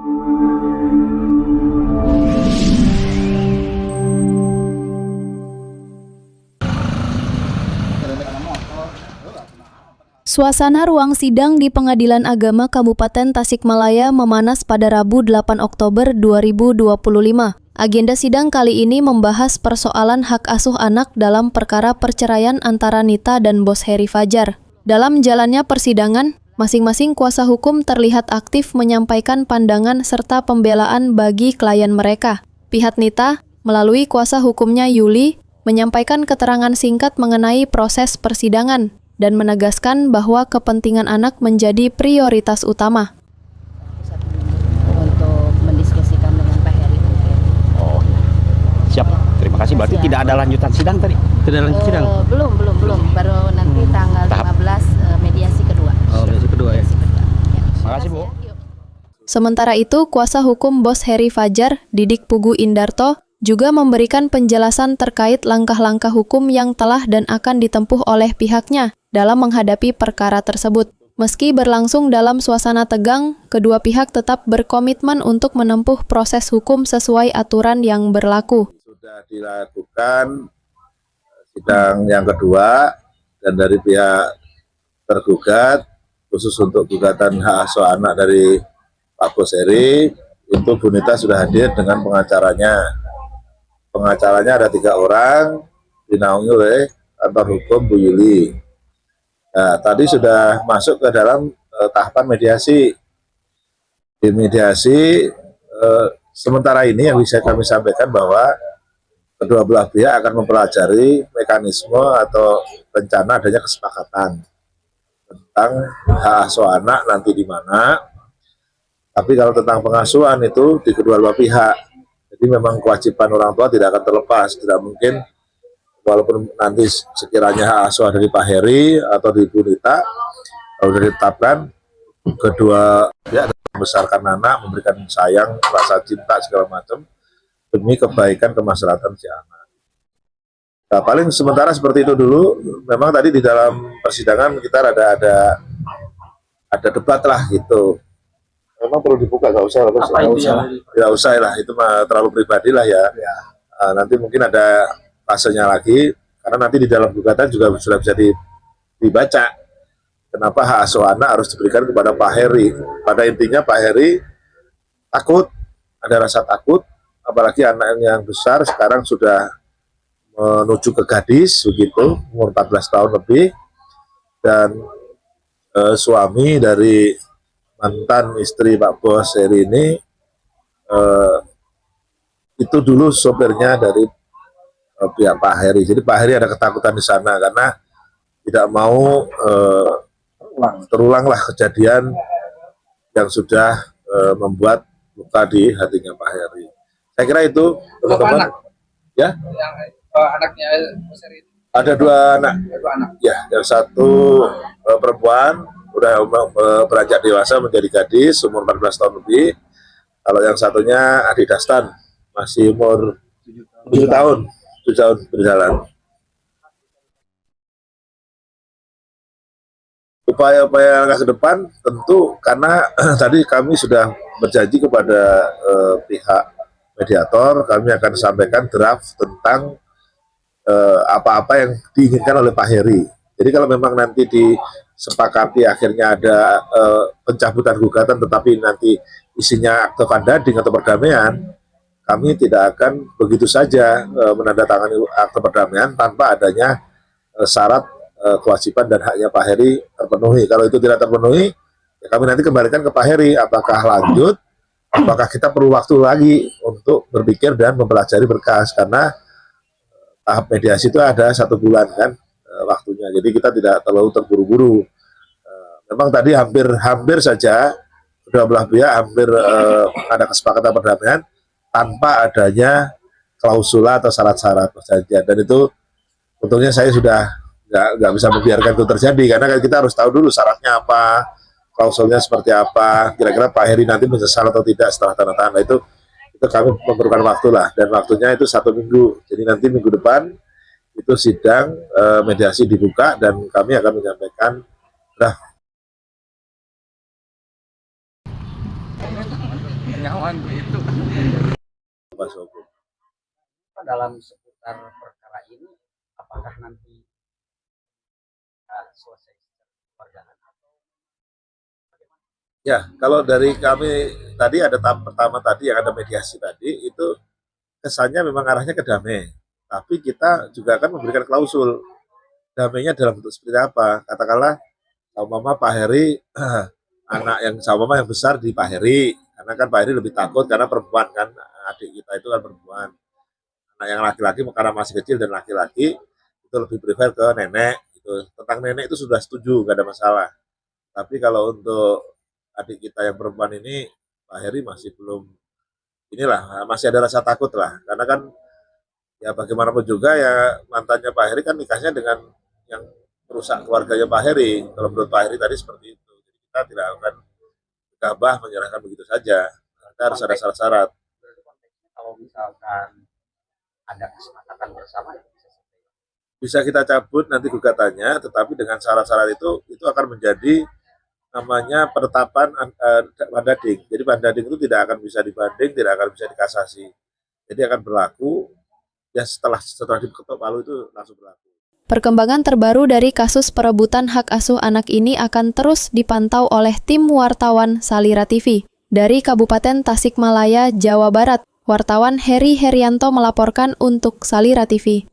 Suasana ruang sidang di Pengadilan Agama Kabupaten Tasikmalaya memanas pada Rabu 8 Oktober 2025. Agenda sidang kali ini membahas persoalan hak asuh anak dalam perkara perceraian antara Nita dan Bos Heri Fajar. Dalam jalannya persidangan, masing-masing kuasa hukum terlihat aktif menyampaikan pandangan serta pembelaan bagi klien mereka. Pihak Nita, melalui kuasa hukumnya Yuli, menyampaikan keterangan singkat mengenai proses persidangan dan menegaskan bahwa kepentingan anak menjadi prioritas utama. Untuk mendiskusikan dengan Pak Heri. Oh, siap. Terima kasih. Berarti Siap. tidak ada lanjutan sidang tadi? Tidak ada lanjutan sidang? Belum. Baru nanti tanggal Tahap. 15 mediasi kedua. Oh, mediasi kedua ya. Ya. Terima kasih, Bu. Sementara itu, kuasa hukum Bos Heri Fajar, Didik Pugu Indarto, juga memberikan penjelasan terkait langkah-langkah hukum yang telah dan akan ditempuh oleh pihaknya dalam menghadapi perkara tersebut. Meski berlangsung dalam suasana tegang, kedua pihak tetap berkomitmen untuk menempuh proses hukum sesuai aturan yang berlaku. Sudah dilakukan sidang yang kedua dan dari pihak tergugat, khusus untuk gugatan hak asuh anak dari Pak Bos Heri, itu Bu Nita sudah hadir dengan pengacaranya. Pengacaranya ada 3 orang, dinaungi oleh kantor hukum Bu Yuli. Nah, tadi sudah masuk ke dalam tahapan mediasi. Di mediasi, sementara ini yang bisa kami sampaikan bahwa kedua belah pihak akan mempelajari mekanisme atau rencana adanya kesepakatan tentang hak asuh anak nanti di mana. Tapi kalau tentang pengasuhan itu di kedua belah pihak. Jadi memang kewajiban orang tua tidak akan terlepas, tidak mungkin walaupun nanti sekiranya hak asuh dari Pak Heri atau di Bu Nita, kalau sudah ditetapkan, kedua pihak membesarkan anak, memberikan sayang, rasa cinta segala macam demi kebaikan kemaslahatan si anak. Nah, paling sementara seperti itu dulu. Memang tadi di dalam persidangan kita ada debat lah gitu. Memang perlu dibuka, nggak usah lah, itu mah terlalu pribadi lah ya. Nanti mungkin ada fasenya lagi, karena nanti di dalam gugatan juga sudah bisa dibaca kenapa hak asuh anak harus diberikan kepada Pak Heri. Pada intinya Pak Heri takut, ada rasa takut, apalagi anak yang besar sekarang sudah menuju ke gadis begitu, umur 14 tahun lebih, dan suami dari mantan istri Pak Bos Heri ini itu dulu sopirnya dari pihak Pak Heri. Jadi Pak Heri ada ketakutan di sana karena tidak mau terulanglah kejadian yang sudah membuat luka di hatinya Pak Heri. Saya kira itu teman-teman. Ya. Anaknya Bos Heri ada 2 anak. Ya, yang satu perempuan udah beranjak dewasa menjadi gadis umur 14 tahun lebih. Kalau yang satunya Adi Dastan masih umur 7 tahun berjalan. Upaya-upaya langkah ke depan tentu karena tadi kami sudah berjanji kepada pihak mediator, kami akan sampaikan draft tentang apa-apa yang diinginkan oleh Pak Heri. Jadi kalau memang nanti disepakati akhirnya ada pencabutan gugatan tetapi nanti isinya akte fundading atau perdamaian, kami tidak akan begitu saja menandatangani akte perdamaian tanpa adanya syarat kewajiban dan haknya Pak Heri terpenuhi. Kalau itu tidak terpenuhi, ya kami nanti kembalikan ke Pak Heri apakah lanjut, apakah kita perlu waktu lagi untuk berpikir dan mempelajari berkas, karena tahap mediasi itu ada 1 bulan kan waktunya. Jadi kita tidak terlalu terburu-buru. Memang tadi hampir saja kedua belah pihak hampir ada kesepakatan perdamaian tanpa adanya klausula atau syarat-syarat perjanjian, dan itu untungnya saya sudah nggak bisa membiarkan itu terjadi, karena kita harus tahu dulu syaratnya apa, klausulnya seperti apa, kira-kira Pak Heri nanti menyesal atau tidak setelah tanda tangan. Itu kami memerlukan waktu lah, dan waktunya itu 1 minggu. Jadi nanti minggu depan itu sidang mediasi dibuka dan kami akan menyampaikan draft Penyawan itu. Kuasa hukum. Dalam seputar perkara ini, apakah nanti selesai keluargaan atau Ya, kalau dari kami tadi ada tahap pertama tadi yang ada mediasi tadi, itu kesannya memang arahnya ke damai. Tapi kita juga akan memberikan klausul damainya dalam bentuk seperti apa. Katakanlah, umpama Pak Heri, anak yang umpama yang besar di Pak Heri, karena kan Pak Heri lebih takut karena perempuan kan, adik kita itu kan perempuan. Anak yang laki-laki karena masih kecil dan laki-laki itu lebih prefer ke nenek. Gitu. Tentang nenek itu sudah setuju, nggak ada masalah. Tapi kalau untuk adik kita yang perempuan ini, Pak Heri masih belum, inilah masih ada rasa takut lah, karena kan ya bagaimanapun juga ya mantannya Pak Heri kan nikahnya dengan yang merusak keluarganya Pak Heri. Kalau menurut Pak Heri tadi seperti itu, jadi kita tidak akan gabah menyerahkan begitu saja. Kita harus ada syarat-syarat. kalau misalkan ada kesepakatan bersama ya Bisa kita cabut nanti gugatannya, tetapi dengan syarat-syarat itu akan menjadi namanya penetapan banding. Jadi banding itu tidak akan bisa dibanding, tidak akan bisa dikasasi. Jadi akan berlaku ya setelah diketok palu itu langsung berlaku. Perkembangan terbaru dari kasus perebutan hak asuh anak ini akan terus dipantau oleh tim wartawan Salira TV. Dari Kabupaten Tasikmalaya, Jawa Barat, wartawan Heri Herianto melaporkan untuk Salira TV.